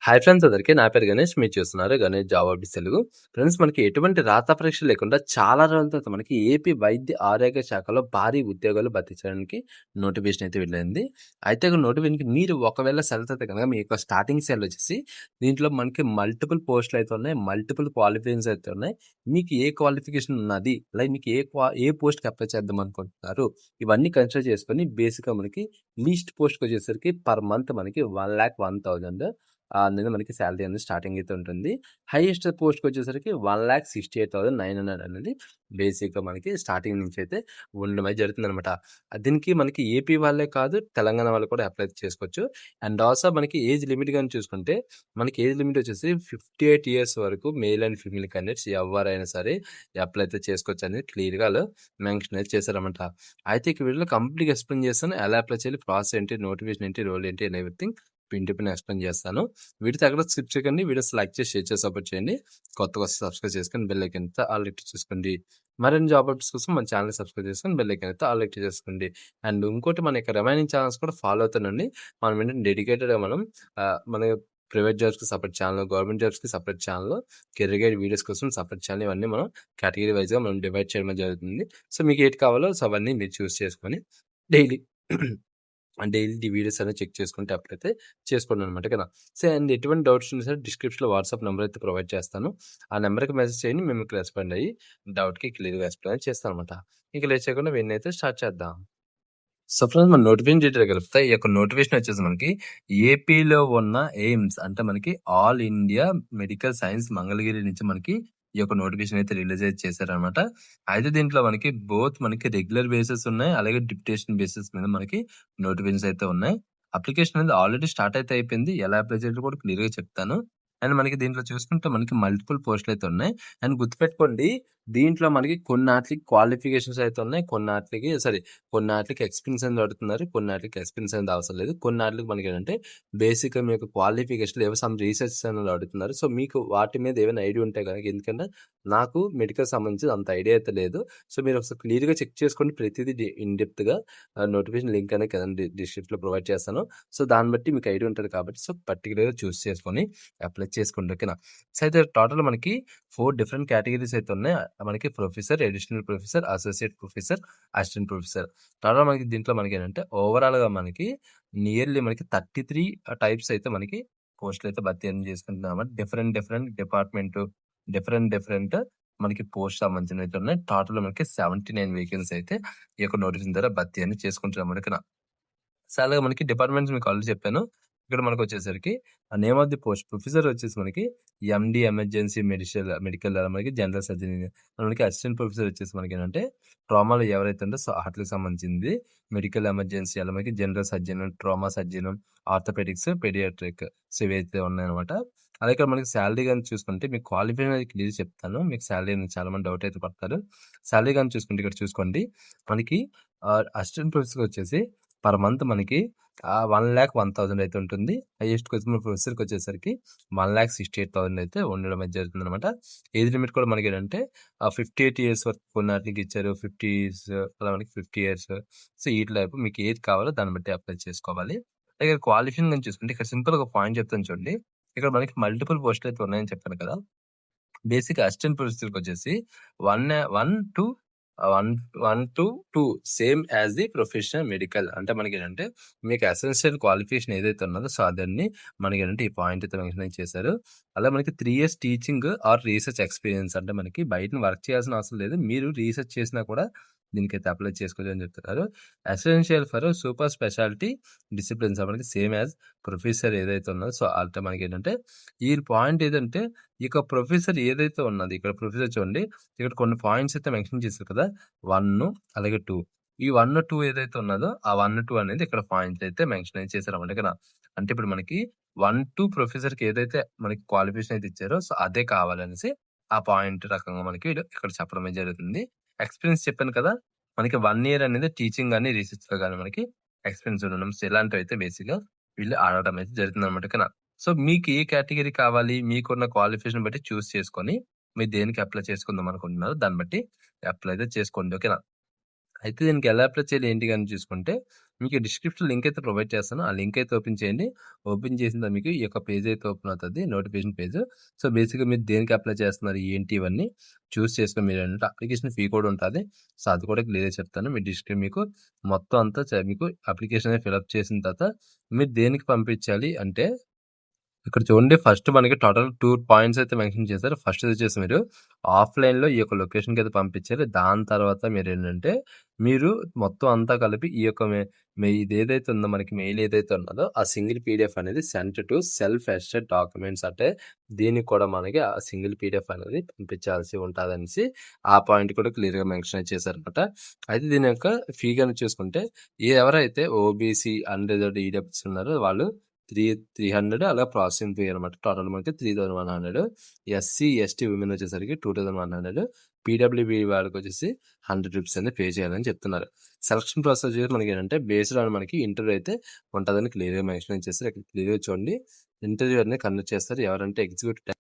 Hi friends అందరికీ. నా పేరు గణేష్. మీరు చూస్తున్నారు Ganesh job updates Telugu. Friends మనకి ఎటువంటి రాత పరీక్ష లేకుండా చాలా రోజుల తర్వాత మనకి ఏపీ వైద్య ఆరోగ్య శాఖలో భారీ ఉద్యోగాలు భర్తీ చేయడానికి నోటిఫికేషన్ అయితే వెళ్ళింది. అయితే నోటిఫికేషన్‌కి మీరు ఒకవేళ సెలెక్ట్ అయితే గనుక మీ యొక్క స్టార్టింగ్ సాలరీ వచ్చేసి దీంట్లో మనకి మల్టిపుల్ పోస్టులు అయితే ఉన్నాయి. మల్టిపుల్ క్వాలిఫికేషన్స్ అయితే ఉన్నాయి. మీకు ఏ క్వాలిఫికేషన్ ఉన్నది, అలాగే మీకు ఏ పోస్ట్‌కి అప్లై చేద్దాం అనుకుంటున్నారు, ఇవన్నీ కన్సిడర్ చేసుకొని బేసిక్‌గా మనకి లీస్ట్ పోస్ట్‌కి వచ్చేసరికి పర్ మంత్ మనకి 1,01,000 అనేది మనకి సాలరీ అనేది స్టార్టింగ్ అయితే ఉంటుంది. హైయెస్ట్ పోస్ట్‌కి వచ్చేసరికి 1,68,900 అనేది బేసిక్‌గా మనకి స్టార్టింగ్ నుంచి అయితే ఉండడం అయితే జరుగుతుందనమాట. దీనికి మనకి ఏపీ వాళ్ళే కాదు, తెలంగాణ వాళ్ళు కూడా అప్లై చేసుకోవచ్చు. అండ్ ఆల్సో మనకి ఏజ్ లిమిట్ గాని చూసుకుంటే మనకి ఏజ్ లిమిట్ వచ్చేసి 58 ఇయర్స్ వరకు మేల్ అండ్ ఫీమేల్ క్యాండిడేట్స్ ఎవరైనా సరే అప్లై అయితే చేసుకోవచ్చు అనేది క్లియర్‌గా ఆళ్ళు మెన్షన్ అయితే చేశారనమాట. అయితే ఈ వీడియోలో కంప్లీట్‌గా ఎక్స్‌ప్లెయిన్ చేస్తాను. ఎలా అప్లై చేయాలి, ప్రాసెస్ ఏంటి, నోటిఫికేషన్ ఏంటి, రోల్ ఏంటి and everything pin to pin explain చేస్తాను. వీడియోతో ఎక్కడ స్కిప్ చేయకండి. వీడియోస్ లైక్ చేసి, షేర్ చేసి సపోర్ట్ చేయండి. కొత్తగా వస్తే సబ్స్క్రైబ్ చేసుకొని బెల్ ఐకాన్ అయితే ఆల్ యాక్టివ్ చేసుకోండి. మరిన్ని జాబ్ అప్డేట్స్ కోసం మన ఛానెల్‌ని సబ్స్క్రైబ్ చేసుకొని బెల్ ఐకాన్ అయితే ఆల్ యాక్టివ్ చేసుకోండి. అండ్ ఇంకోటి మన యొక్క రిమైనింగ్ ఛానెల్స్ కూడా ఫాలో అవుతానండి. మనం ఏంటంటే డెడికేటెడ్‌గా మన ప్రైవేట్ జాబ్స్‌కి సెపరేట్ ఛానెల్, గవర్నమెంట్ జాబ్స్‌కి separate channel, career guide videos కోసం సెపరేట్ ఛానెల్, ఇవన్నీ మనం కేటగిరీ వైస్‌గా మనం డివైడ్ చేయడం జరుగుతుంది. సో మీకు ఏది కావాలో అవన్నీ మీరు చూస్ చేసుకొని డైలీ డైలీ వీడియోస్ అనేది చెక్ చేసుకుంటే అప్పుడైతే చేసుకోండి అనమాట కదా. సో అండ్ ఎటువంటి డౌట్స్ ఉన్నా సరే డిస్క్రిప్షన్‌లో వాట్సాప్ నెంబర్ అయితే ప్రొవైడ్ చేస్తాను. ఆ నెంబర్‌కి మెసేజ్ చేయండి. మేము మీకు రెస్పాండ్ అయ్యి డౌట్‌కి క్లియర్‌గా ఎక్స్‌ప్లెయిన్ చేస్తాం అనమాట. ఇక లేట్ చేయకుండా వీడియోని అయితే స్టార్ట్ చేద్దాం. సో ఫ్రెండ్స్ మన నోటిఫికేషన్ డీటెయిల్ కలిపితే ఈ యొక్క నోటిఫికేషన్ వచ్చేసి మనకి ఏపీలో ఉన్న ఎయిమ్స్ అంటే మనకి all India medical science Mangalagiri నుంచి మనకి ఈ యొక్క నోటిఫికేషన్ అయితే రిలీజ్ అయితే చేశారనమాట. అయితే దీంట్లో మనకి మనకి రెగ్యులర్ బేసిస్ ఉన్నాయి, అలాగే డిప్యుటేషన్ బేసిస్ మీద మనకి నోటిఫికేషన్స్ అయితే ఉన్నాయి. అప్లికేషన్ అనేది ఆల్రెడీ స్టార్ట్ అయితే అయిపోయింది. ఎలా అప్లై చేయాలో కూడా క్లియర్ గా చెప్తాను. అండ్ మనకి దీంట్లో చూసుకుంటే మనకి మల్టిపుల్ పోస్టులు అయితే ఉన్నాయి. అండ్ గుర్తుపెట్టుకోండి, దీంట్లో మనకి కొన్నాటికి క్వాలిఫికేషన్స్ అయితే ఉన్నాయి, కొన్నాటికి ఎక్స్పీరియన్స్ అనేది అడుగుతున్నారు, కొన్నాటికి ఎక్స్పీరియన్స్ అనేది అవసరం లేదు. కొన్నాటికి మనకి ఏంటంటే బేసిక్‌గా మీ యొక్క క్వాలిఫికేషన్ ఏవో సమ్ రీసెర్చ్ అనేది అడుగుతున్నారు. సో మీకు వాటి మీద ఏమైనా ఐడియా ఉంటే గనక, ఎందుకంటే నాకు మెడికల్ సంబంధించి అంత ఐడియా అయితే లేదు. సో మీరు ఒకసారి క్లియర్‌గా చెక్ చేసుకోండి. ప్రతిదీ ఇన్ డెప్త్‌గా నోటిఫికేషన్ లింక్ అనేది కింద డిస్క్రిప్షన్‌లో ప్రొవైడ్ చేస్తాను. సో దాన్ని బట్టి మీకు ఐడియా ఉంటది కాబట్టి సో పర్టిక్యులర్‌గా చూస్ చేసుకొని అప్లై చేసుకోండి. ఓకేనా. సో అయితే టోటల్ మనకి 4 డిఫరెంట్ కేటగిరీస్ అయితే ఉన్నాయి. మనకి professor, additional professor, associate professor, assistant professor. Total మనకి దీంట్లో మనకి ఏంటంటే ఓవరాల్‌గా మనకి నియర్లీ మనకి 33 టైప్స్ అయితే మనకి పోస్టులు అయితే భర్తీ చేసుకుంటున్నాం. డిఫరెంట్ డిపార్ట్‌మెంట్, డిఫరెంట్ మనకి పోస్ట్ సంబంధించినవి అయితే ఉన్నాయి. టోటల్ మనకి 79 వేకెన్సీ అయితే ఈ యొక్క నోటిఫికేషన్ ద్వారా భర్తీ అనేది చేసుకుంటున్నాం ఓకేనా. సో అలాగే మనకి డిపార్ట్మెంట్స్ మీకు ఆల్రెడీ చెప్పాను. ఇక్కడ మనకొచ్చేసరికి name of the post professor వచ్చేసి మనకి ఎండీ ఎమర్జెన్సీ మెడికల్ మనకి జనరల్ సర్జరీ. మనకి అసిస్టెంట్ ప్రొఫెసర్ వచ్చేసి మనకి ఏంటంటే ట్రామాలో ఎవరైతే ఉంటే సో హార్ట్‌కి సంబంధించింది, మెడికల్ ఎమర్జెన్సీ అలా మనకి general surgeon, trauma surgeon, orthopaedics, paediatric so ఇవైతే ఉన్నాయన్నమాట. అలాగే ఇక్కడ మనకి సాలరీ గాని చూసుకుంటే మీకు క్వాలిఫికేషన్ అనేది క్లియర్ చెప్తాను. మీకు సాలరీ అనేది చాలా మంది డౌట్ అయితే పడతారు. సాలరీ గాని చూసుకుంటే ఇక్కడ చూసుకోండి. మనకి అసిస్టెంట్ ప్రొఫెసర్‌కి వచ్చేసి పర్ మంత్ మనకి 1,01,000 అయితే ఉంటుంది. హైయెస్ట్ ప్రొఫెసర్‌కి వచ్చేసరికి 1,68,000 అయితే ఉండడం అయితే జరుగుతుందనమాట. ఏజ్ లిమిట్ కూడా మనకి ఏంటంటే 58 ఇయర్స్ వరకు కొన్నాటికి ఇచ్చారు. 50 అలా మనకి 50 ఇయర్స్. సో ఈ టైప్ మీకు ఏది కావాలో దాన్ని బట్టి అప్లై చేసుకోవాలి. అలాగే క్వాలిఫికేషన్ గురించి చూసుకుంటే ఇక్కడ సింపుల్ ఒక పాయింట్ చెప్తాను చూడండి. ఇక్కడ మనకి మల్టిపుల్ పోస్టులు అయితే ఉన్నాయని చెప్పాను కదా. బేసిక్ అసిస్టెంట్ ప్రొఫెసర్‌కి వచ్చేసి 1 1 one 1-2 same as the professional medical. అంటే మనకేంటంటే మీకు ఎసెన్షియల్ క్వాలిఫికేషన్ ఏదైతే ఉన్నదో సో అదన్నీ మనకేంటంటే ఈ పాయింట్ అయితే మెన్షన్ చేశారు. అలా మనకి 3 years teaching or research experience అంటే మనకి బయట వర్క్ చేయాల్సిన అవసరం లేదు. మీరు రీసెర్చ్ చేసినా కూడా దీనికైతే అప్లై చేసుకోవచ్చు అని చెప్తున్నారు. Essential for super speciality disciplines మనకి సేమ్ యాజ్ ప్రొఫెసర్ ఏదైతే ఉన్నదో సో అంటే మనకేంటంటే ఈ పాయింట్ ఏదంటే ఇక ప్రొఫెసర్ ఏదైతే ఉన్నది ఇక్కడ ప్రొఫెసర్ చూడండి, ఇక్కడ కొన్ని పాయింట్స్ అయితే మెన్షన్ చేశారు కదా. 1 అలాగే 2 ఈ 1, 2 ఏదైతే ఉన్నదో ఆ 1, 2 అనేది ఇక్కడ పాయింట్స్ అయితే మెన్షన్ అయితే చేశారన్నమాట ఇక్కడ. అంటే ఇప్పుడు మనకి 1-2 ప్రొఫెసర్‌కి ఏదైతే మనకి క్వాలిఫికేషన్ అయితే ఇచ్చారో సో అదే కావాలనేసి ఆ పాయింట్ రకంగా మనకి ఇక్కడ చెప్పడమే జరుగుతుంది. ఎక్స్‌పీరియన్స్ చెప్పాను కదా. మనకి 1 ఇయర్ అనేది టీచింగ్ గాని, రీసెర్చ్‌లో గాని మనకి ఎక్స్‌పీరియన్స్ ఉండడం. సో ఇలాంటివైతే బేసిక్‌గా వీళ్ళు అడగడం అయితే జరుగుతుందన్నమాట ఓకేనా. సో మీకు ఏ కేటగిరీ కావాలి, మీకున్న క్వాలిఫికేషన్ బట్టి చూస్ చేసుకొని మీరు దేనికి అప్లై చేసుకుందాం అనుకుంటున్నారో దాన్ని బట్టి అప్లై అయితే చేసుకోండి ఓకేనా. అయితే దీనికి ఎలా అప్లై చేయాలి ఏంటి అని చూసుకుంటే మీకు డిస్క్రిప్షన్ లింక్ అయితే ప్రొవైడ్ చేస్తాను. ఆ లింక్ అయితే ఓపెన్ చేయండి. ఓపెన్ చేసిన తర్వాత మీకు ఈ యొక్క పేజ్ అయితే ఓపెన్ అవుతది. Notification page. సో, బేసిక్‌గా మీరు దేనికి అప్లై చేస్తున్నారు ఏంటి ఇవన్నీ చూస్ చేసుకొని మీరేంటంటే అప్లికేషన్ ఫీ కూడా ఉంటది. సో, అది కూడా క్లియర్‌గా చెప్తాను. మీకు మొత్తం అంతా మీకు అప్లికేషన్ అనేది ఫిలప్ చేసిన తర్వాత మీరు దేనికి పంపించాలి అంటే ఇక్కడ చూడండి ఫస్ట్ మనకి టోటల్ 2 పాయింట్స్ అయితే మెన్షన్ చేశారు. ఫస్ట్‌ది వచ్చేసి మీరు ఆఫ్‌లైన్‌లో ఈ యొక్క లొకేషన్‌కి అయితే పంపించాలి. దాని తర్వాత మీరేంటంటే మీరు మొత్తం అంతా కలిపి ఈ యొక్క మీ ఇదేదైతే ఉందో మనకి మెయిల్ ఏదైతే ఉన్నదో ఆ సింగిల్ పీడీఎఫ్ అనేది sent to self attested documents అంటే దీనికి కూడా మనకి ఆ సింగిల్ పీడీఎఫ్ అనేది పంపించాల్సి ఉంటదనేసి ఆ పాయింట్ కూడా క్లియర్‌గా మెన్షన్ చేశారనమాట. అయితే దీని యొక్క ఫీ గనుక చూసుకుంటే ఎవరైతే ఓబీసీ, అన్‌రిజర్వ్డ్ ఈడబ్ల్యూఎస్ ఉన్నారో వాళ్ళు 300 అలా ప్రాసెసింగ్ ఫీ అనమాట. టోటల్ మనకి 3100. ఎస్సీ, ఎస్టీ విమెన్ వచ్చేసరికి 2100. పీడబ్ల్యూబీ వాళ్ళకొచ్చేసి రూ. 100 అనేది పే చేయాలని చెప్తున్నారు. సెలక్షన్ ప్రొసీజర్ మనకేంటంటే బేస్డ్ ఆన్ మనకి ఇంటర్వ్యూ అయితే ఉంటదని క్లియర్‌గా మెన్షన్ చేశారు. ఇక్కడ క్లియర్‌గా చూడండి. ఇంటర్వ్యూ అనేది కండక్ట్ చేస్తారు. ఎవరంటే ఎగ్జిక్యూటివ్